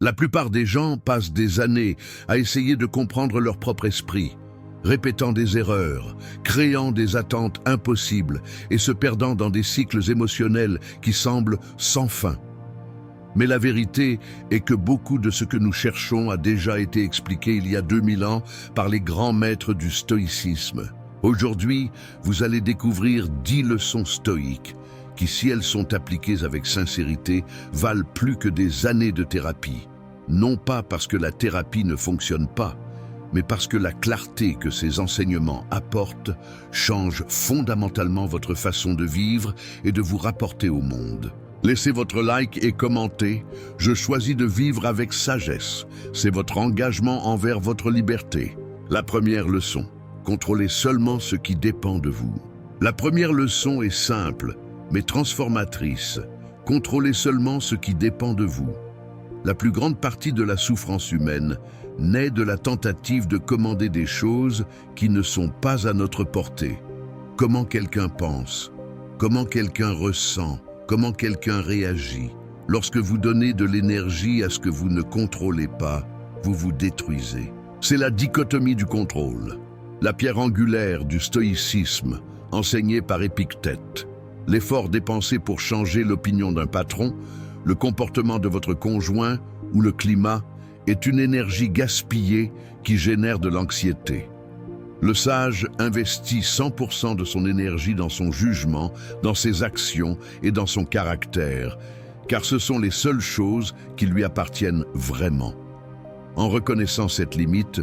La plupart des gens passent des années à essayer de comprendre leur propre esprit, répétant des erreurs, créant des attentes impossibles et se perdant dans des cycles émotionnels qui semblent sans fin. Mais la vérité est que beaucoup de ce que nous cherchons a déjà été expliqué il y a 2000 ans par les grands maîtres du stoïcisme. Aujourd'hui, vous allez découvrir 10 leçons stoïques qui, si elles sont appliquées avec sincérité, valent plus que des années de thérapie. Non pas parce que la thérapie ne fonctionne pas, mais parce que la clarté que ces enseignements apportent change fondamentalement votre façon de vivre et de vous rapporter au monde. Laissez votre like et commentez. Je choisis de vivre avec sagesse. C'est votre engagement envers votre liberté. La première leçon. Contrôlez seulement ce qui dépend de vous. La première leçon est simple, mais transformatrice. Contrôlez seulement ce qui dépend de vous. La plus grande partie de la souffrance humaine naît de la tentative de commander des choses qui ne sont pas à notre portée. Comment quelqu'un pense, comment quelqu'un ressent, comment quelqu'un réagit. Lorsque vous donnez de l'énergie à ce que vous ne contrôlez pas, vous vous détruisez. C'est la dichotomie du contrôle, la pierre angulaire du stoïcisme, enseignée par Épictète. L'effort dépensé pour changer l'opinion d'un patron, le comportement de votre conjoint ou le climat est une énergie gaspillée qui génère de l'anxiété. Le sage investit 100% de son énergie dans son jugement, dans ses actions et dans son caractère, car ce sont les seules choses qui lui appartiennent vraiment. En reconnaissant cette limite,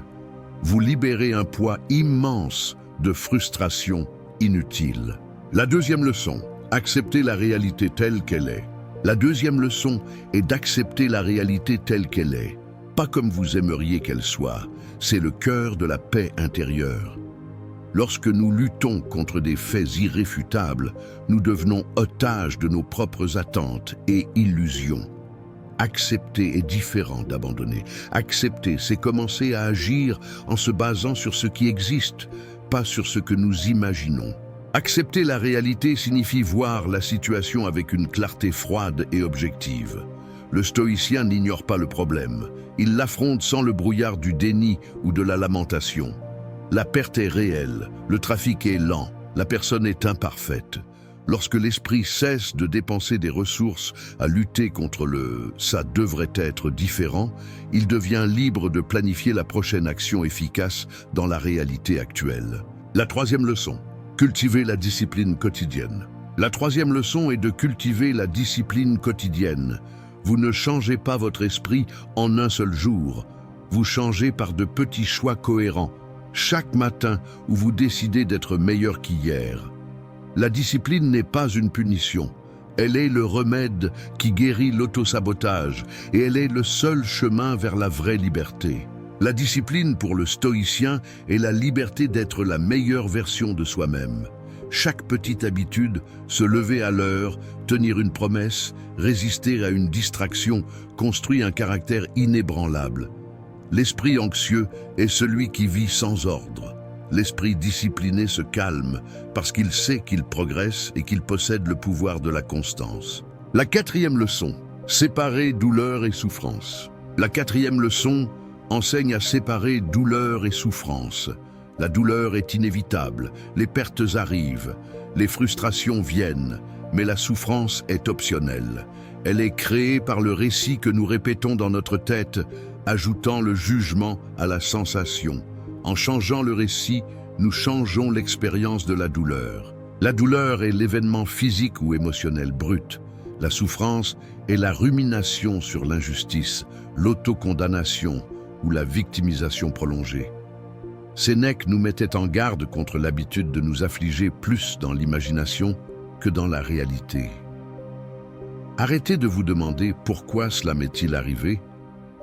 vous libérez un poids immense de frustration inutile. La deuxième leçon, accepter la réalité telle qu'elle est. La deuxième leçon est d'accepter la réalité telle qu'elle est, pas comme vous aimeriez qu'elle soit. C'est le cœur de la paix intérieure. Lorsque nous luttons contre des faits irréfutables, nous devenons otages de nos propres attentes et illusions. Accepter est différent d'abandonner. Accepter, c'est commencer à agir en se basant sur ce qui existe, pas sur ce que nous imaginons. Accepter la réalité signifie voir la situation avec une clarté froide et objective. Le stoïcien n'ignore pas le problème. Il l'affronte sans le brouillard du déni ou de la lamentation. La perte est réelle, le trafic est lent, la personne est imparfaite. Lorsque l'esprit cesse de dépenser des ressources à lutter contre le « ça devrait être différent », il devient libre de planifier la prochaine action efficace dans la réalité actuelle. La troisième leçon. Cultiver la discipline quotidienne. La troisième leçon est de cultiver la discipline quotidienne. Vous ne changez pas votre esprit en un seul jour. Vous changez par de petits choix cohérents, chaque matin où vous décidez d'être meilleur qu'hier. La discipline n'est pas une punition. Elle est le remède qui guérit l'autosabotage et elle est le seul chemin vers la vraie liberté. La discipline pour le stoïcien est la liberté d'être la meilleure version de soi-même. Chaque petite habitude, se lever à l'heure, tenir une promesse, résister à une distraction, construit un caractère inébranlable. L'esprit anxieux est celui qui vit sans ordre. L'esprit discipliné se calme parce qu'il sait qu'il progresse et qu'il possède le pouvoir de la constance. La quatrième leçon, séparer douleur et souffrance. La quatrième leçon enseigne à séparer douleur et souffrance. La douleur est inévitable, les pertes arrivent, les frustrations viennent, mais la souffrance est optionnelle. Elle est créée par le récit que nous répétons dans notre tête, ajoutant le jugement à la sensation. En changeant le récit, nous changeons l'expérience de la douleur. La douleur est l'événement physique ou émotionnel brut. La souffrance est la rumination sur l'injustice, l'autocondamnation ou la victimisation prolongée. Sénèque nous mettait en garde contre l'habitude de nous affliger plus dans l'imagination que dans la réalité. Arrêtez de vous demander pourquoi cela m'est-il arrivé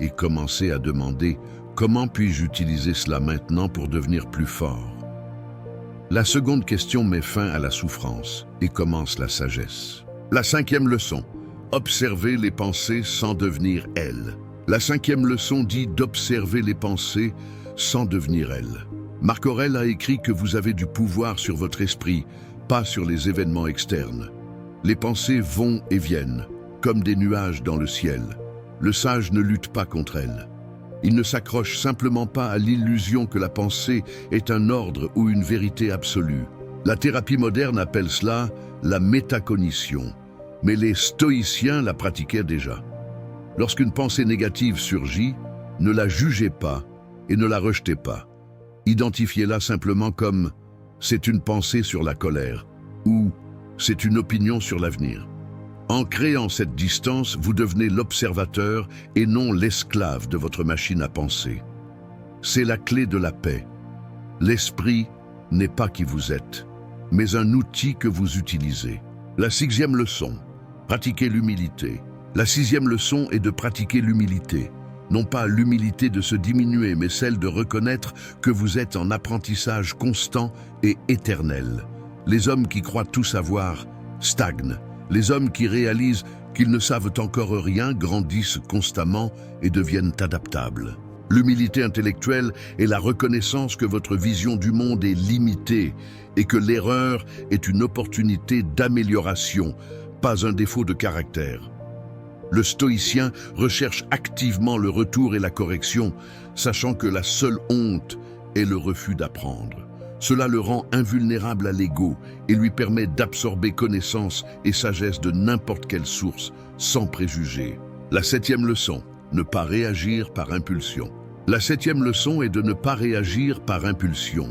et commencez à demander comment puis-je utiliser cela maintenant pour devenir plus fort. La seconde question met fin à la souffrance et commence la sagesse. La cinquième leçon, observer les pensées sans devenir elles. La cinquième leçon dit d'observer les pensées sans devenir elles. Marc Aurèle a écrit que vous avez du pouvoir sur votre esprit, pas sur les événements externes. Les pensées vont et viennent, comme des nuages dans le ciel. Le sage ne lutte pas contre elle. Il ne s'accroche simplement pas à l'illusion que la pensée est un ordre ou une vérité absolue. La thérapie moderne appelle cela la métacognition, mais les stoïciens la pratiquaient déjà. Lorsqu'une pensée négative surgit, ne la jugez pas et ne la rejetez pas. Identifiez-la simplement comme « c'est une pensée sur la colère » ou « c'est une opinion sur l'avenir ». En créant cette distance, vous devenez l'observateur et non l'esclave de votre machine à penser. C'est la clé de la paix. L'esprit n'est pas qui vous êtes, mais un outil que vous utilisez. La 6e leçon, pratiquez l'humilité. La 6e leçon est de pratiquer l'humilité. Non pas l'humilité de se diminuer, mais celle de reconnaître que vous êtes en apprentissage constant et éternel. Les hommes qui croient tout savoir stagnent. Les hommes qui réalisent qu'ils ne savent encore rien grandissent constamment et deviennent adaptables. L'humilité intellectuelle est la reconnaissance que votre vision du monde est limitée et que l'erreur est une opportunité d'amélioration, pas un défaut de caractère. Le stoïcien recherche activement le retour et la correction, sachant que la seule honte est le refus d'apprendre. Cela le rend invulnérable à l'ego et lui permet d'absorber connaissance et sagesse de n'importe quelle source, sans préjugés. La 7e leçon, ne pas réagir par impulsion. La 7e leçon est de ne pas réagir par impulsion.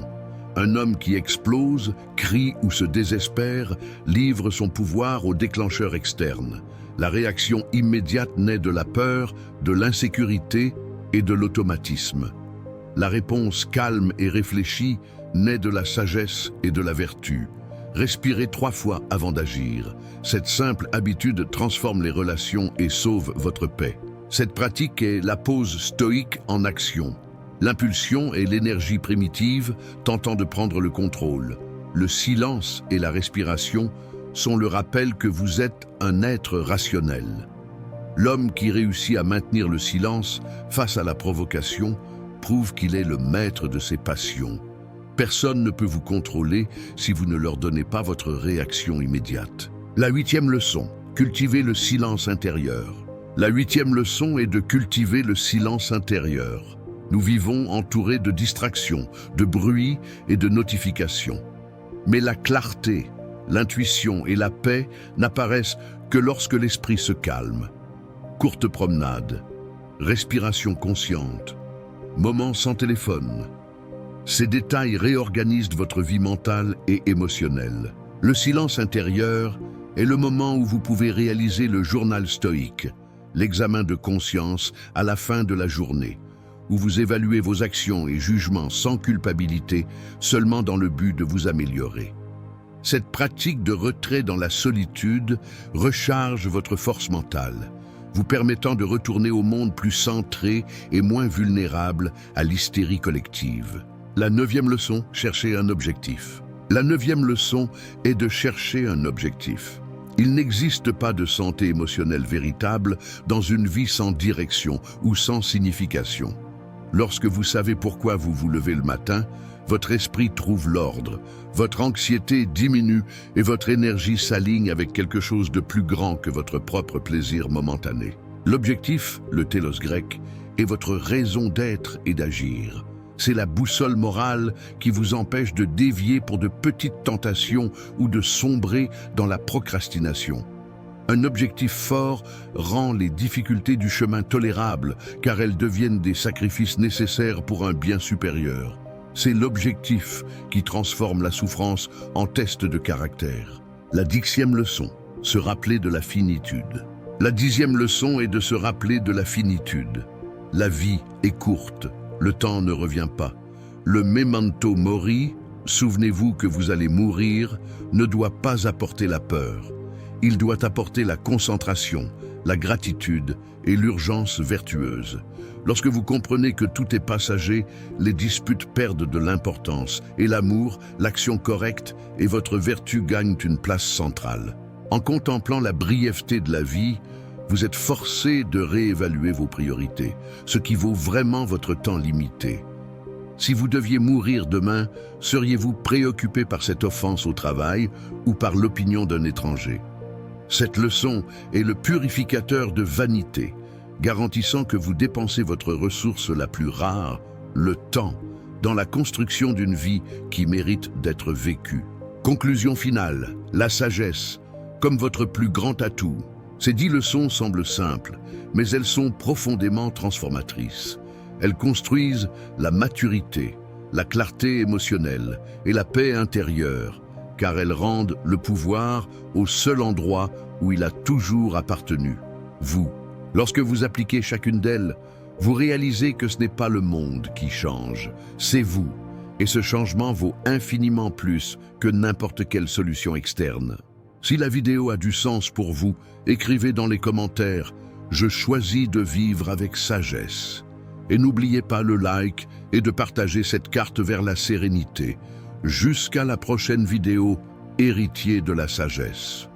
Un homme qui explose, crie ou se désespère livre son pouvoir au déclencheur externe. La réaction immédiate naît de la peur, de l'insécurité et de l'automatisme. La réponse calme et réfléchie naît de la sagesse et de la vertu. Respirez 3 fois avant d'agir. Cette simple habitude transforme les relations et sauve votre paix. Cette pratique est la pose stoïque en action. L'impulsion est l'énergie primitive tentant de prendre le contrôle. Le silence et la respiration sont le rappel que vous êtes un être rationnel. L'homme qui réussit à maintenir le silence face à la provocation prouve qu'il est le maître de ses passions. Personne ne peut vous contrôler si vous ne leur donnez pas votre réaction immédiate. La 8e leçon, cultivez le silence intérieur. La 8e leçon est de cultiver le silence intérieur. Nous vivons entourés de distractions, de bruit et de notifications. Mais la clarté, l'intuition et la paix n'apparaissent que lorsque l'esprit se calme. Courte promenade, respiration consciente, moment sans téléphone. Ces détails réorganisent votre vie mentale et émotionnelle. Le silence intérieur est le moment où vous pouvez réaliser le journal stoïque, l'examen de conscience à la fin de la journée, où vous évaluez vos actions et jugements sans culpabilité, seulement dans le but de vous améliorer. Cette pratique de retrait dans la solitude recharge votre force mentale, vous permettant de retourner au monde plus centré et moins vulnérable à l'hystérie collective. La 9e leçon, cherchez un objectif. La 9e leçon est de chercher un objectif. Il n'existe pas de santé émotionnelle véritable dans une vie sans direction ou sans signification. Lorsque vous savez pourquoi vous vous levez le matin, votre esprit trouve l'ordre, votre anxiété diminue et votre énergie s'aligne avec quelque chose de plus grand que votre propre plaisir momentané. L'objectif, le télos grec, est votre raison d'être et d'agir. C'est la boussole morale qui vous empêche de dévier pour de petites tentations ou de sombrer dans la procrastination. Un objectif fort rend les difficultés du chemin tolérables car elles deviennent des sacrifices nécessaires pour un bien supérieur. C'est l'objectif qui transforme la souffrance en test de caractère. La 10e leçon, se rappeler de la finitude. La 10e leçon est de se rappeler de la finitude. La vie est courte. Le temps ne revient pas. Le memento mori, souvenez-vous que vous allez mourir, ne doit pas apporter la peur. Il doit apporter la concentration, la gratitude et l'urgence vertueuse. Lorsque vous comprenez que tout est passager, les disputes perdent de l'importance et l'amour, l'action correcte et votre vertu gagnent une place centrale. En contemplant la brièveté de la vie, vous êtes forcé de réévaluer vos priorités, ce qui vaut vraiment votre temps limité. Si vous deviez mourir demain, seriez-vous préoccupé par cette offense au travail ou par l'opinion d'un étranger? Cette leçon est le purificateur de vanité. garantissant que vous dépensez votre ressource la plus rare, le temps, dans la construction d'une vie qui mérite d'être vécue. Conclusion finale, la sagesse, comme votre plus grand atout. Ces 10 leçons semblent simples, mais elles sont profondément transformatrices. Elles construisent la maturité, la clarté émotionnelle et la paix intérieure, car elles rendent le pouvoir au seul endroit où il a toujours appartenu, vous. Lorsque vous appliquez chacune d'elles, vous réalisez que ce n'est pas le monde qui change, c'est vous. Et ce changement vaut infiniment plus que n'importe quelle solution externe. Si la vidéo a du sens pour vous, écrivez dans les commentaires « Je choisis de vivre avec sagesse ». Et n'oubliez pas le like et de partager cette carte vers la sérénité. Jusqu'à la prochaine vidéo, héritier de la sagesse.